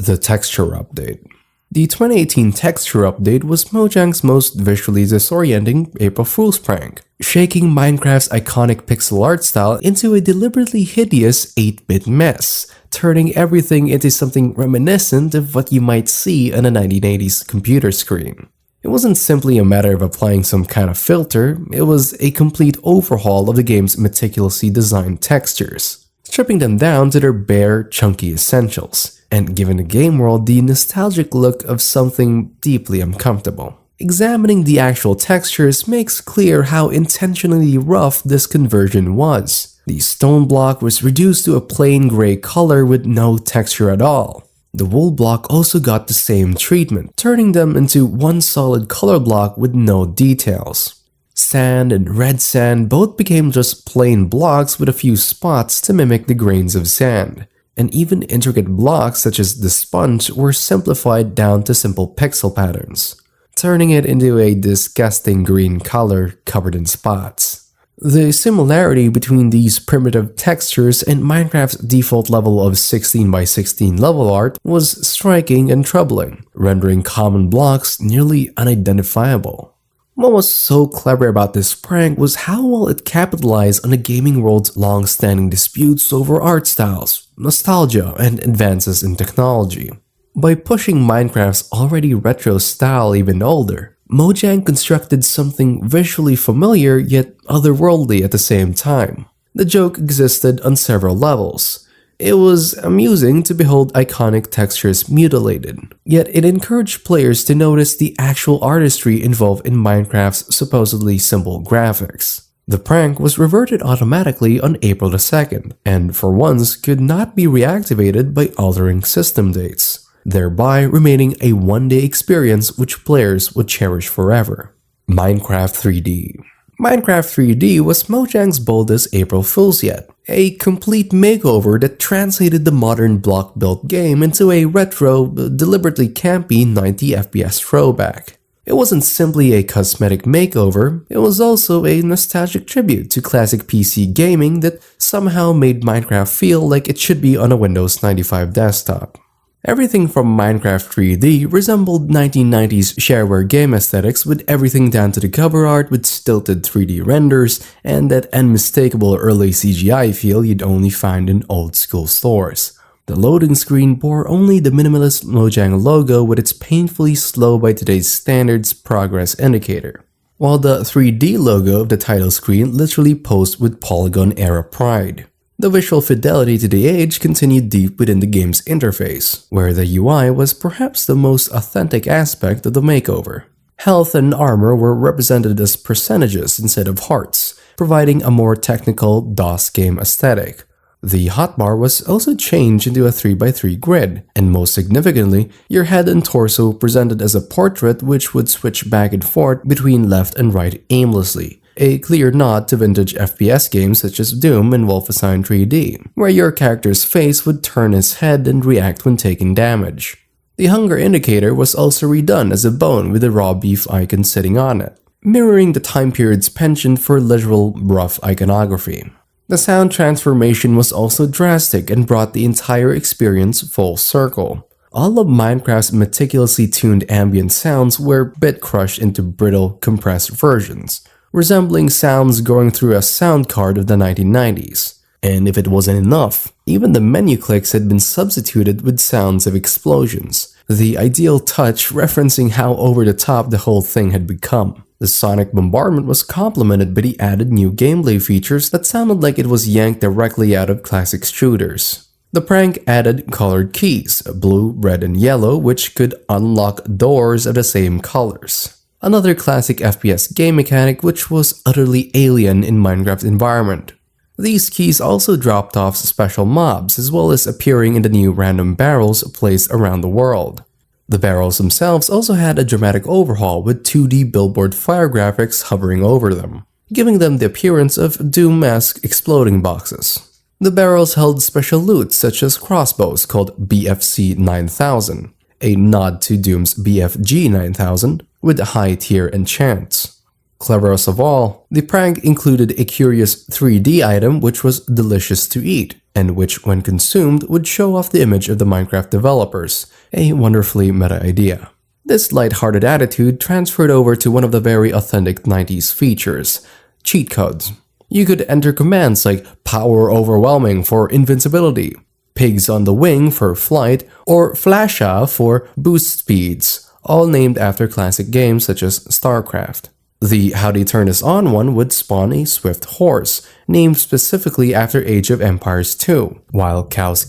The texture update. The 2018 texture update was Mojang's most visually disorienting April Fool's prank, shaking Minecraft's iconic pixel art style into a deliberately hideous 8-bit mess, turning everything into something reminiscent of what you might see on a 1980s computer screen. It wasn't simply a matter of applying some kind of filter, it was a complete overhaul of the game's meticulously designed textures, stripping them down to their bare, chunky essentials, and giving the game world the nostalgic look of something deeply uncomfortable. Examining the actual textures makes clear how intentionally rough this conversion was. The stone block was reduced to a plain gray color with no texture at all. The wool block also got the same treatment, turning them into one solid color block with no details. Sand and red sand both became just plain blocks with a few spots to mimic the grains of sand. And even intricate blocks such as the sponge were simplified down to simple pixel patterns, turning it into a disgusting green color covered in spots. The similarity between these primitive textures and Minecraft's default level of 16 by 16 level art was striking and troubling, rendering common blocks nearly unidentifiable. What was so clever about this prank was how well it capitalized on the gaming world's long-standing disputes over art styles, nostalgia, and advances in technology. By pushing Minecraft's already retro style even older, Mojang constructed something visually familiar yet otherworldly at the same time. The joke existed on several levels. It was amusing to behold iconic textures mutilated, yet it encouraged players to notice the actual artistry involved in Minecraft's supposedly simple graphics. The prank was reverted automatically on April 2nd, and for once could not be reactivated by altering system dates, thereby remaining a one-day experience which players would cherish forever. Minecraft 3D. Minecraft 3D was Mojang's boldest April Fool's yet, a complete makeover that translated the modern block-built game into a retro, deliberately campy 90 FPS throwback. It wasn't simply a cosmetic makeover, it was also a nostalgic tribute to classic PC gaming that somehow made Minecraft feel like it should be on a Windows 95 desktop. Everything from Minecraft 3D resembled 1990s shareware game aesthetics, with everything down to the cover art with stilted 3D renders and that unmistakable early CGI feel you'd only find in old school stores. The loading screen bore only the minimalist Mojang logo with its painfully slow by today's standards progress indicator, while the 3D logo of the title screen literally posed with Polygon-era pride. The visual fidelity to the age continued deep within the game's interface, where the UI was perhaps the most authentic aspect of the makeover. Health and armor were represented as percentages instead of hearts, providing a more technical DOS game aesthetic. The hotbar was also changed into a 3x3 grid, and most significantly, your head and torso presented as a portrait which would switch back and forth between left and right aimlessly. A clear nod to vintage FPS games such as Doom and Wolfenstein 3D, where your character's face would turn his head and react when taking damage. The hunger indicator was also redone as a bone with a raw beef icon sitting on it, mirroring the time period's penchant for literal rough iconography. The sound transformation was also drastic and brought the entire experience full circle. All of Minecraft's meticulously tuned ambient sounds were bit crushed into brittle, compressed versions, resembling sounds going through a sound card of the 1990s. And if it wasn't enough, even the menu clicks had been substituted with sounds of explosions, the ideal touch referencing how over-the-top the whole thing had become. The sonic bombardment was complemented by the added new gameplay features that sounded like it was yanked directly out of classic shooters. The prank added colored keys, blue, red, and yellow, which could unlock doors of the same colors. Another classic FPS game mechanic which was utterly alien in Minecraft's environment. These keys also dropped off special mobs as well as appearing in the new random barrels placed around the world. The barrels themselves also had a dramatic overhaul with 2D billboard fire graphics hovering over them, giving them the appearance of Doom-esque exploding boxes. The barrels held special loot such as crossbows called BFC 9000, a nod to Doom's BFG 9000, with high-tier enchants. Cleverest of all, the prank included a curious 3D item which was delicious to eat, and which, when consumed, would show off the image of the Minecraft developers, a wonderfully meta idea. This lighthearted attitude transferred over to one of the very authentic 90s features, cheat codes. You could enter commands like power overwhelming for invincibility, pigs on the wing for flight, or flasha for boost speeds, all named after classic games such as StarCraft. The how do you turn this on one would spawn a swift horse, named specifically after Age of Empires 2, while cows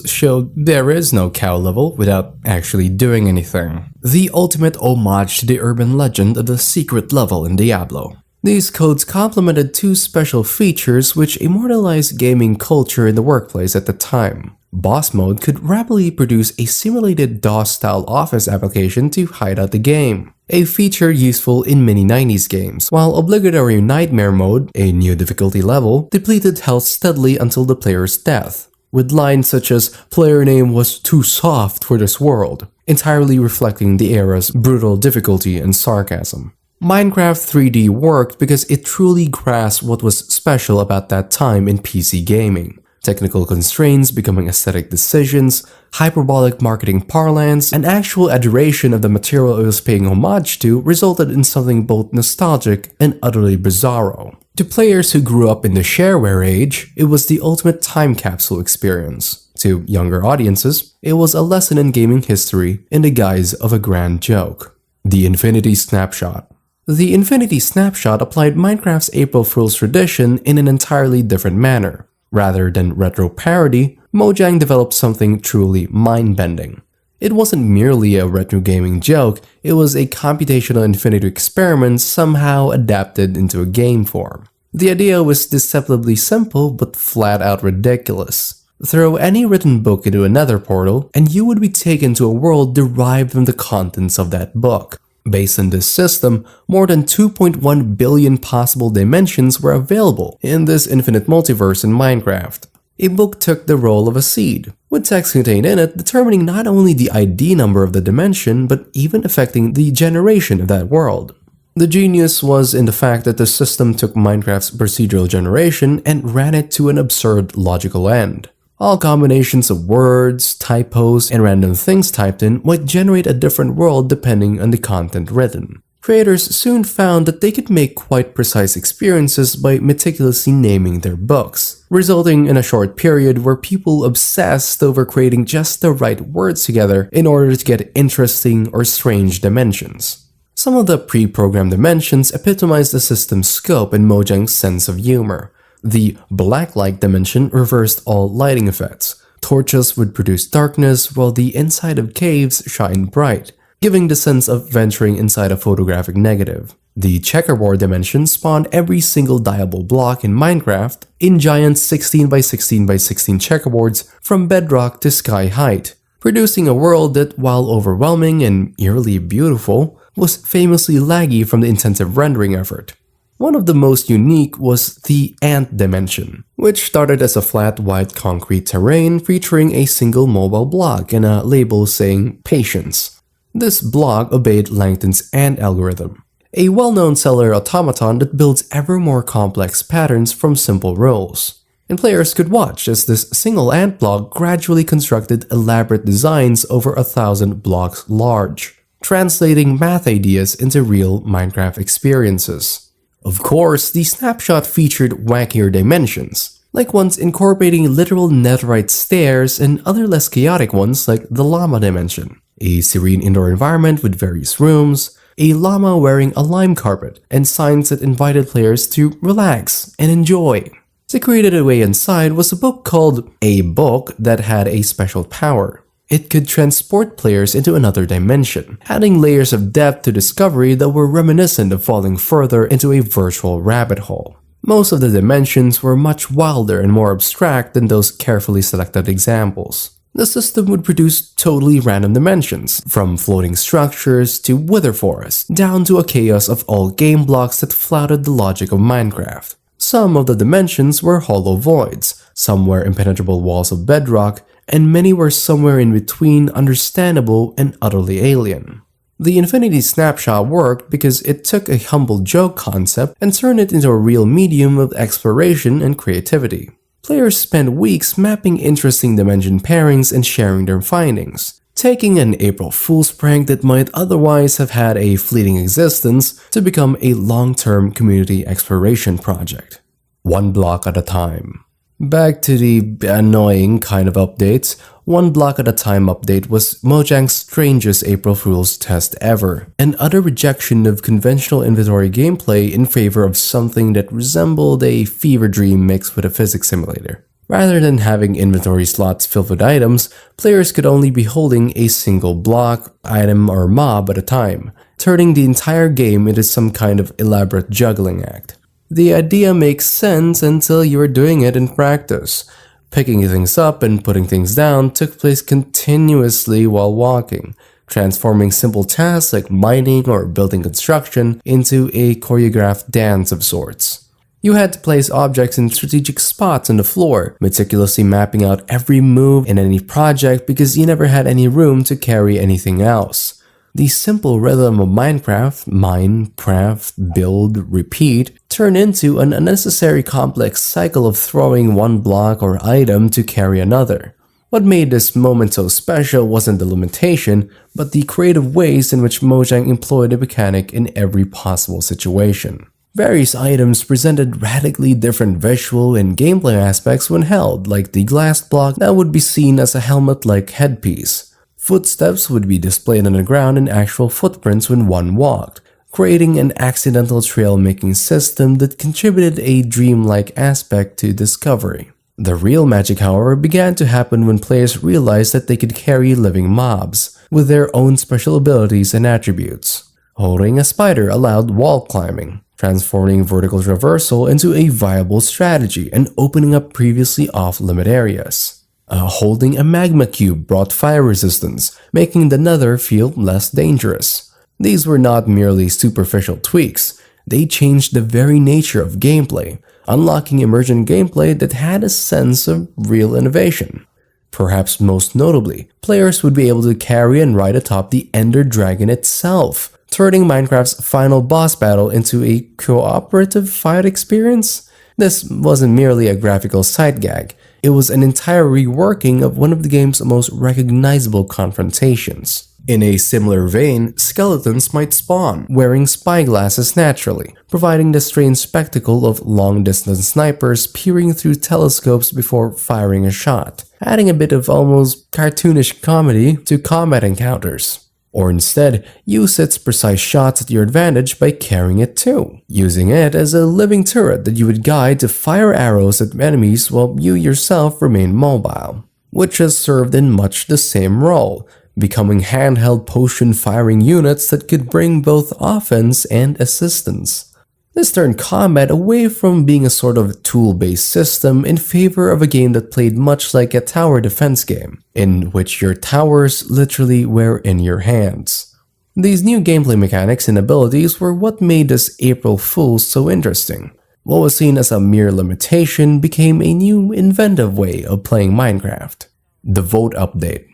showed there is no cow level without actually doing anything. The ultimate homage to the urban legend of the secret level in Diablo. These codes complemented two special features which immortalized gaming culture in the workplace at the time. Boss Mode could rapidly produce a simulated DOS-style office application to hide out the game, a feature useful in many 90s games, while obligatory Nightmare Mode, a new difficulty level, depleted health steadily until the player's death, with lines such as "player name was too soft for this world," entirely reflecting the era's brutal difficulty and sarcasm. Minecraft 3D worked because it truly grasped what was special about that time in PC gaming. Technical constraints becoming aesthetic decisions, hyperbolic marketing parlance, and actual adoration of the material it was paying homage to resulted in something both nostalgic and utterly bizarro. To players who grew up in the shareware age, it was the ultimate time capsule experience. To younger audiences, it was a lesson in gaming history in the guise of a grand joke. The Infinity Snapshot. The Infinity Snapshot applied Minecraft's April Fool's tradition in an entirely different manner. Rather than retro parody, Mojang developed something truly mind-bending. It wasn't merely a retro gaming joke, it was a computational infinity experiment somehow adapted into a game form. The idea was deceptively simple but flat-out ridiculous. Throw any written book into another portal, and you would be taken to a world derived from the contents of that book. Based on this system, more than 2.1 billion possible dimensions were available in this infinite multiverse in Minecraft. A book took the role of a seed, with text contained in it determining not only the ID number of the dimension, but even affecting the generation of that world. The genius was in the fact that the system took Minecraft's procedural generation and ran it to an absurd logical end. All combinations of words, typos, and random things typed in might generate a different world depending on the content written. Creators soon found that they could make quite precise experiences by meticulously naming their books, resulting in a short period where people obsessed over creating just the right words together in order to get interesting or strange dimensions. Some of the pre-programmed dimensions epitomize the system's scope and Mojang's sense of humor. The black light dimension reversed all lighting effects. Torches would produce darkness while the inside of caves shined bright, giving the sense of venturing inside a photographic negative. The checkerboard dimension spawned every single diable block in Minecraft in giant 16x16x16 checkerboards from bedrock to sky height, producing a world that, while overwhelming and eerily beautiful, was famously laggy from the intensive rendering effort. One of the most unique was the ant dimension, which started as a flat white concrete terrain featuring a single mobile block and a label saying "Patience." This block obeyed Langton's ant algorithm, a well-known cellular automaton that builds ever more complex patterns from simple rules. And players could watch as this single ant block gradually constructed elaborate designs over 1,000 blocks large, translating math ideas into real Minecraft experiences. Of course, the snapshot featured wackier dimensions, like ones incorporating literal netherite stairs and other less chaotic ones like the llama dimension, a serene indoor environment with various rooms, a llama wearing a lime carpet, and signs that invited players to relax and enjoy. Secreted away inside was a book called A Book that had a special power. It could transport players into another dimension, adding layers of depth to discovery that were reminiscent of falling further into a virtual rabbit hole. Most of the dimensions were much wilder and more abstract than those carefully selected examples. The system would produce totally random dimensions, from floating structures to wither forests, down to a chaos of all game blocks that flouted the logic of Minecraft. Some of the dimensions were hollow voids, some were impenetrable walls of bedrock, and many were somewhere in between understandable and utterly alien. The Infinity Snapshot worked because it took a humble joke concept and turned it into a real medium of exploration and creativity. Players spent weeks mapping interesting dimension pairings and sharing their findings, taking an April Fool's prank that might otherwise have had a fleeting existence to become a long-term community exploration project. One block at a time. Back to the annoying kind of updates, One block at a time update was Mojang's strangest April Fool's test ever, an utter rejection of conventional inventory gameplay in favor of something that resembled a fever dream mixed with a physics simulator. Rather than having inventory slots filled with items, players could only be holding a single block, item, or mob at a time, turning the entire game into some kind of elaborate juggling act. The idea makes sense until you are doing it in practice. Picking things up and putting things down took place continuously while walking, transforming simple tasks like mining or building construction into a choreographed dance of sorts. You had to place objects in strategic spots on the floor, meticulously mapping out every move in any project because you never had any room to carry anything else. The simple rhythm of Minecraft, mine, craft, build, repeat, turned into an unnecessary complex cycle of throwing one block or item to carry another. What made this moment so special wasn't the limitation, but the creative ways in which Mojang employed the mechanic in every possible situation. Various items presented radically different visual and gameplay aspects when held, like the glass block that would be seen as a helmet-like headpiece. Footsteps would be displayed on the ground in actual footprints when one walked, creating an accidental trail-making system that contributed a dreamlike aspect to discovery. The real magic, however, began to happen when players realized that they could carry living mobs, with their own special abilities and attributes. Holding a spider allowed wall climbing, transforming vertical traversal into a viable strategy and opening up previously off-limit areas. Holding a magma cube brought fire resistance, making the nether feel less dangerous. These were not merely superficial tweaks, they changed the very nature of gameplay, unlocking emergent gameplay that had a sense of real innovation. Perhaps most notably, players would be able to carry and ride atop the Ender Dragon itself, turning Minecraft's final boss battle into a cooperative fight experience. This wasn't merely a graphical sight gag. It was an entire reworking of one of the game's most recognizable confrontations. In a similar vein, skeletons might spawn, wearing spyglasses naturally, providing the strange spectacle of long-distance snipers peering through telescopes before firing a shot, adding a bit of almost cartoonish comedy to combat encounters. Or instead, use its precise shots at your advantage by carrying it too, using it as a living turret that you would guide to fire arrows at enemies while you yourself remain mobile, which has served in much the same role, becoming handheld potion-firing units that could bring both offense and assistance. This turned combat away from being a sort of tool-based system in favor of a game that played much like a tower defense game, in which your towers literally were in your hands. These new gameplay mechanics and abilities were what made this April Fool's so interesting. What was seen as a mere limitation became a new inventive way of playing Minecraft. The Vote Update.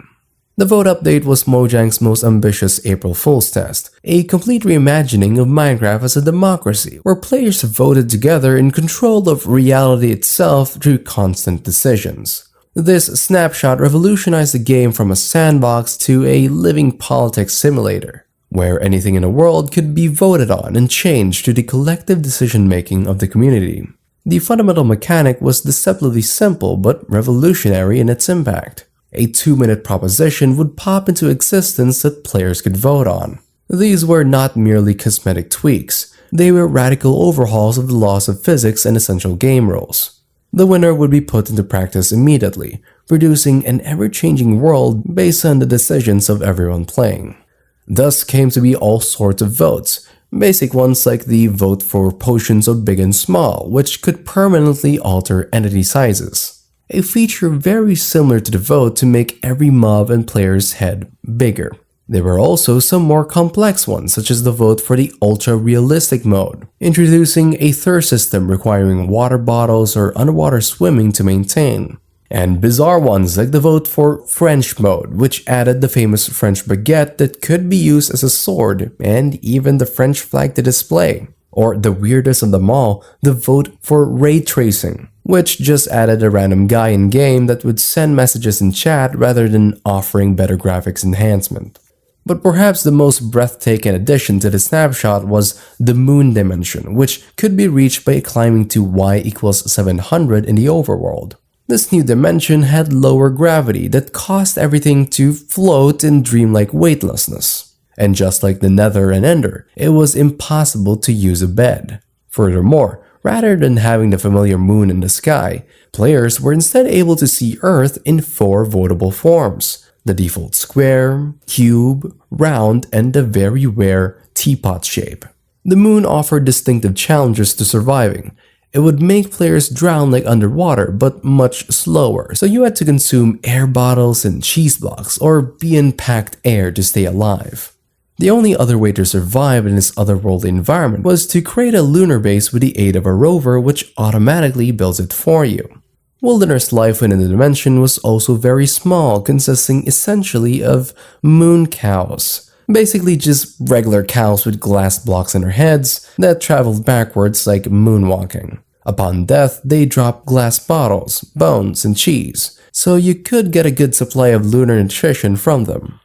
The Vote Update was Mojang's most ambitious April Fool's test, a complete reimagining of Minecraft as a democracy, where players voted together in control of reality itself through constant decisions. This snapshot revolutionized the game from a sandbox to a living politics simulator, where anything in the world could be voted on and changed through the collective decision-making of the community. The fundamental mechanic was deceptively simple but revolutionary in its impact. A 2-minute proposition would pop into existence that players could vote on. These were not merely cosmetic tweaks, they were radical overhauls of the laws of physics and essential game rules. The winner would be put into practice immediately, producing an ever-changing world based on the decisions of everyone playing. Thus came to be all sorts of votes, basic ones like the vote for potions of big and small, which could permanently alter entity sizes. A feature very similar to the vote to make every mob and player's head bigger. There were also some more complex ones, such as the vote for the ultra-realistic mode, introducing a thirst system requiring water bottles or underwater swimming to maintain. And bizarre ones like the vote for French mode, which added the famous French baguette that could be used as a sword, and even the French flag to display. Or the weirdest of them all, the vote for ray tracing, which just added a random guy in-game that would send messages in chat rather than offering better graphics enhancement. But perhaps the most breathtaking addition to the snapshot was the moon dimension, which could be reached by climbing to y equals 700 in the overworld. This new dimension had lower gravity that caused everything to float in dreamlike weightlessness. And just like the Nether and Ender, it was impossible to use a bed. Furthermore, rather than having the familiar moon in the sky, players were instead able to see Earth in 4 votable forms: the default square, cube, round, and the very rare teapot shape. The moon offered distinctive challenges to surviving. It would make players drown like underwater, but much slower, so you had to consume air bottles and cheese blocks or be in packed air to stay alive. The only other way to survive in this otherworldly environment was to create a lunar base with the aid of a rover which automatically builds it for you. Wilderness life within the dimension was also very small, consisting essentially of moon cows. Basically just regular cows with glass blocks in their heads that traveled backwards like moonwalking. Upon death, they dropped glass bottles, bones, and cheese, so you could get a good supply of lunar nutrition from them.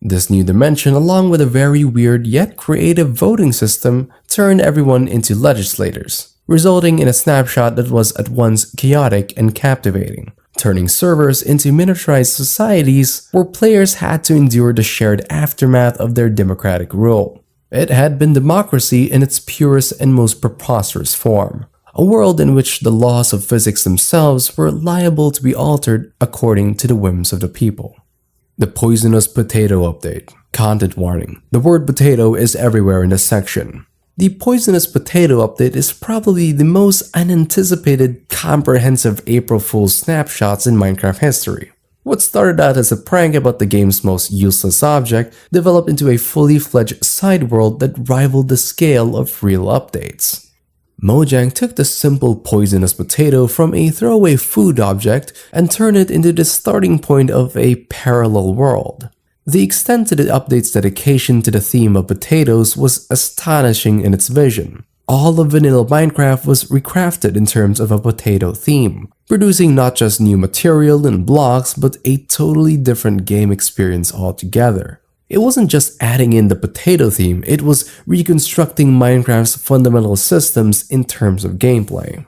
This new dimension, along with a very weird yet creative voting system, turned everyone into legislators, resulting in a snapshot that was at once chaotic and captivating, turning servers into miniaturized societies where players had to endure the shared aftermath of their democratic rule. It had been democracy in its purest and most preposterous form, a world in which the laws of physics themselves were liable to be altered according to the whims of the people. The Poisonous Potato Update. Content warning: the word potato is everywhere in this section. The Poisonous Potato Update is probably the most unanticipated, comprehensive April Fool's snapshots in Minecraft history. What started out as a prank about the game's most useless object developed into a fully fledged side world that rivaled the scale of real updates. Mojang took the simple poisonous potato from a throwaway food object and turned it into the starting point of a parallel world. The extent to the update's dedication to the theme of potatoes was astonishing in its vision. All of vanilla Minecraft was recrafted in terms of a potato theme, producing not just new material and blocks, but a totally different game experience altogether. It wasn't just adding in the potato theme, it was reconstructing Minecraft's fundamental systems in terms of gameplay.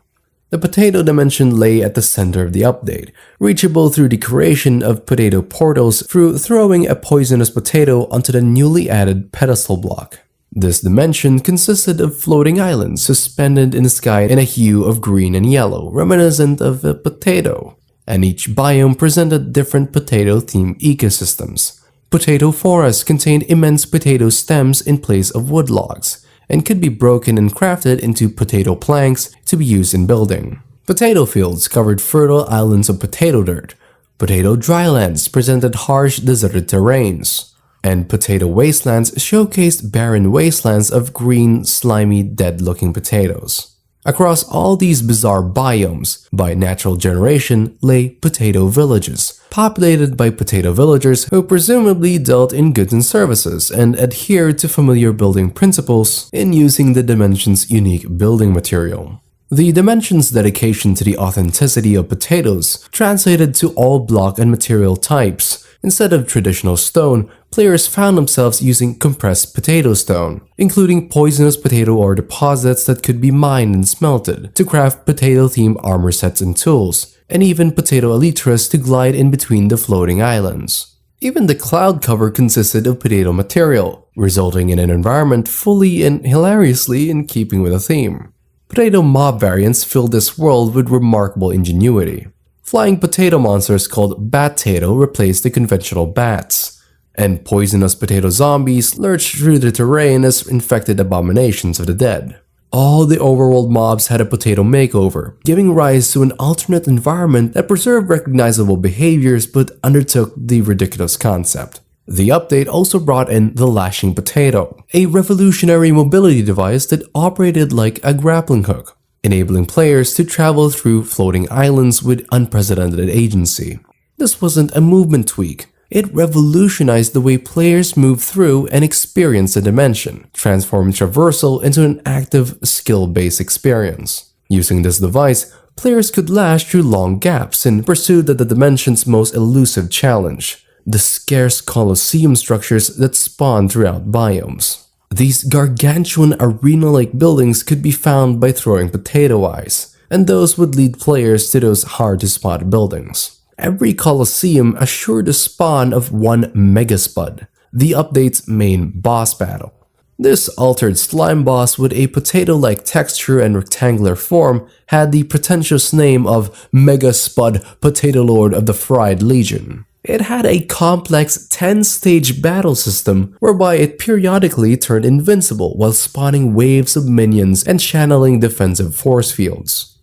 The potato dimension lay at the center of the update, reachable through the creation of potato portals through throwing a poisonous potato onto the newly added pedestal block. This dimension consisted of floating islands suspended in the sky in a hue of green and yellow, reminiscent of a potato, and each biome presented different potato-themed ecosystems. Potato forests contained immense potato stems in place of wood logs, and could be broken and crafted into potato planks to be used in building. Potato fields covered fertile islands of potato dirt. Potato drylands presented harsh deserted terrains. And potato wastelands showcased barren wastelands of green, slimy, dead-looking potatoes. Across all these bizarre biomes, by natural generation, lay potato villages, populated by potato villagers who presumably dealt in goods and services and adhered to familiar building principles in using the dimension's unique building material. The dimension's dedication to the authenticity of potatoes translated to all block and material types. Instead of traditional stone, players found themselves using compressed potato stone, including poisonous potato ore deposits that could be mined and smelted to craft potato-themed armor sets and tools, and even potato elytras to glide in between the floating islands. Even the cloud cover consisted of potato material, resulting in an environment fully and hilariously in keeping with the theme. Potato mob variants filled this world with remarkable ingenuity. Flying potato monsters called Bat-tato replaced the conventional bats, and poisonous potato zombies lurched through the terrain as infected abominations of the dead. All the overworld mobs had a potato makeover, giving rise to an alternate environment that preserved recognizable behaviors but undertook the ridiculous concept. The update also brought in the lashing potato, a revolutionary mobility device that operated like a grappling hook. enabling players to travel through floating islands with unprecedented agency. This wasn't a movement tweak. It revolutionized the way players move through and experience a dimension, transforming traversal into an active, skill-based experience. Using this device, players could lash through long gaps in pursuit of the dimension's most elusive challenge, the scarce coliseum structures that spawn throughout biomes. These gargantuan arena-like buildings could be found by throwing potato eyes, and those would lead players to those hard-to-spot buildings. Every coliseum assured the spawn of one Megaspud, the update's main boss battle. This altered slime boss with a potato-like texture and rectangular form had the pretentious name of Megaspud Potato Lord of the Fried Legion. It had a complex 10-stage battle system whereby it periodically turned invincible while spawning waves of minions and channeling defensive force fields.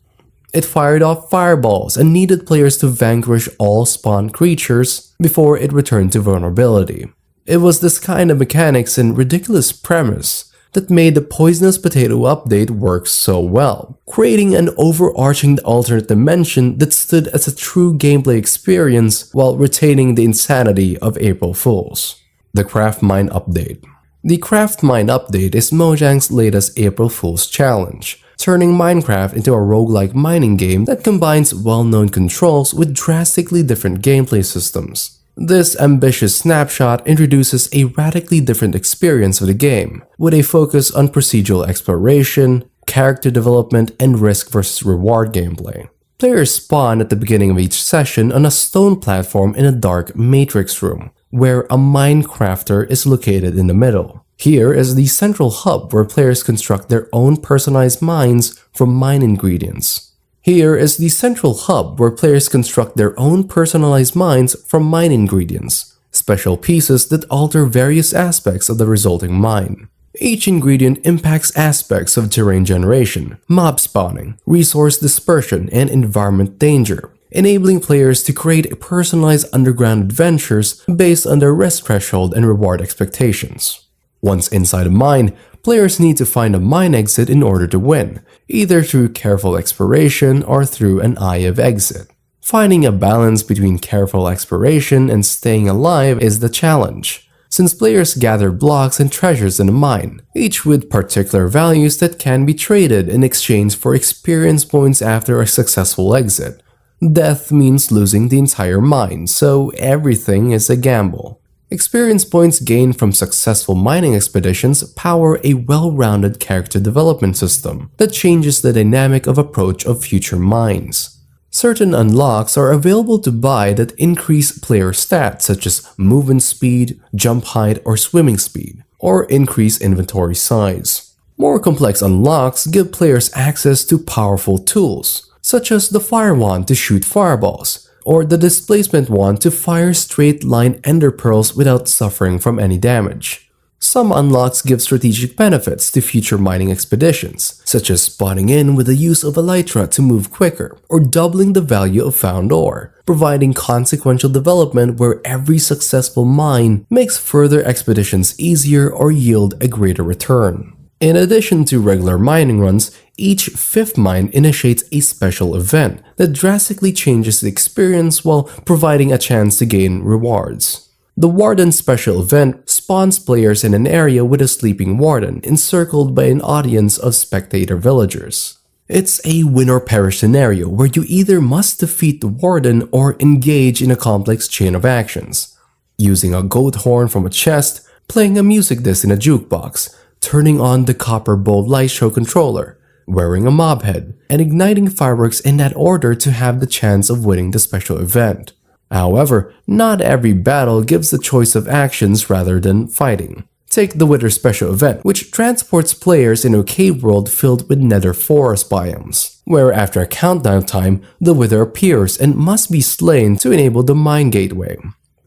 It fired off fireballs and needed players to vanquish all spawned creatures before it returned to vulnerability. It was this kind of mechanics and ridiculous premise that made the Poisonous Potato update work so well, creating an overarching alternate dimension that stood as a true gameplay experience while retaining the insanity of April Fools. The Craft Mine Update. The Craft Mine Update is Mojang's latest April Fool's challenge, turning Minecraft into a roguelike mining game that combines well-known controls with drastically different gameplay systems. This ambitious snapshot introduces a radically different experience of the game, with a focus on procedural exploration, character development, and risk versus reward gameplay. Players spawn at the beginning of each session on a stone platform in a dark matrix room, where a Minecrafter is located in the middle. Here is the central hub where players construct their own personalized mines from mine ingredients. Here is the central hub where players construct their own personalized mines from mine ingredients, special pieces that alter various aspects of the resulting mine. Each ingredient impacts aspects of terrain generation, mob spawning, resource dispersion, and environment danger, enabling players to create personalized underground adventures based on their risk threshold and reward expectations. Once inside a mine, players need to find a mine exit in order to win, either through careful exploration or through an eye of exit. Finding a balance between careful exploration and staying alive is the challenge, since players gather blocks and treasures in a mine, each with particular values that can be traded in exchange for experience points after a successful exit. Death means losing the entire mine, so everything is a gamble. Experience points gained from successful mining expeditions power a well-rounded character development system that changes the dynamic of approach of future mines. Certain unlocks are available to buy that increase player stats such as movement speed, jump height, or swimming speed, or increase inventory size. More complex unlocks give players access to powerful tools, such as the Fire Wand to shoot fireballs, or the Displacement Wand to fire straight-line ender pearls without suffering from any damage. Some unlocks give strategic benefits to future mining expeditions, such as spawning in with the use of Elytra to move quicker, or doubling the value of found ore, providing consequential development where every successful mine makes further expeditions easier or yield a greater return. In addition to regular mining runs, each fifth mine initiates a special event that drastically changes the experience while providing a chance to gain rewards. The Warden special event spawns players in an area with a sleeping warden encircled by an audience of spectator villagers. It's a win or perish scenario where you either must defeat the warden or engage in a complex chain of actions. Using a goat horn from a chest, playing a music disc in a jukebox, turning on the copper bowl light show controller, wearing a mob head, and igniting fireworks in that order to have the chance of winning the special event. However, not every battle gives the choice of actions rather than fighting. Take the Wither special event, which transports players in a cave world filled with nether forest biomes, where after a countdown time, the Wither appears and must be slain to enable the mine gateway.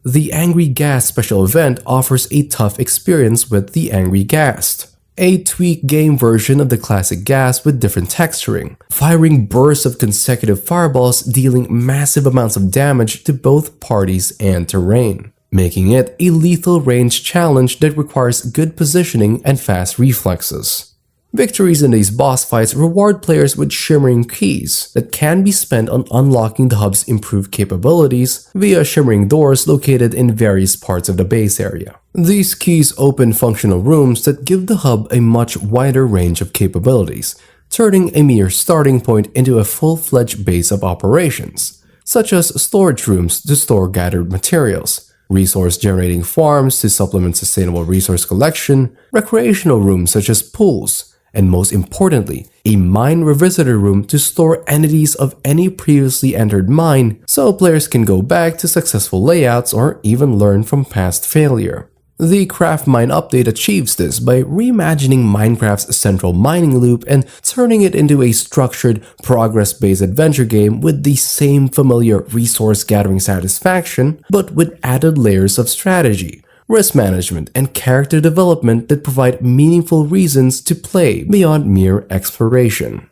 The Angry Ghast special event offers a tough experience with the Angry Ghast, a tweaked game version of the classic Ghast with different texturing, firing bursts of consecutive fireballs dealing massive amounts of damage to both parties and terrain, making it a lethal range challenge that requires good positioning and fast reflexes. Victories in these boss fights reward players with shimmering keys that can be spent on unlocking the hub's improved capabilities via shimmering doors located in various parts of the base area. These keys open functional rooms that give the hub a much wider range of capabilities, turning a mere starting point into a full-fledged base of operations, such as storage rooms to store gathered materials, resource-generating farms to supplement sustainable resource collection, recreational rooms such as pools, and most importantly, a mine revisitor room to store entities of any previously entered mine so players can go back to successful layouts or even learn from past failure. The Craft Mine update achieves this by reimagining Minecraft's central mining loop and turning it into a structured, progress-based adventure game with the same familiar resource-gathering satisfaction, but with added layers of strategy, risk management, and character development that provide meaningful reasons to play beyond mere exploration.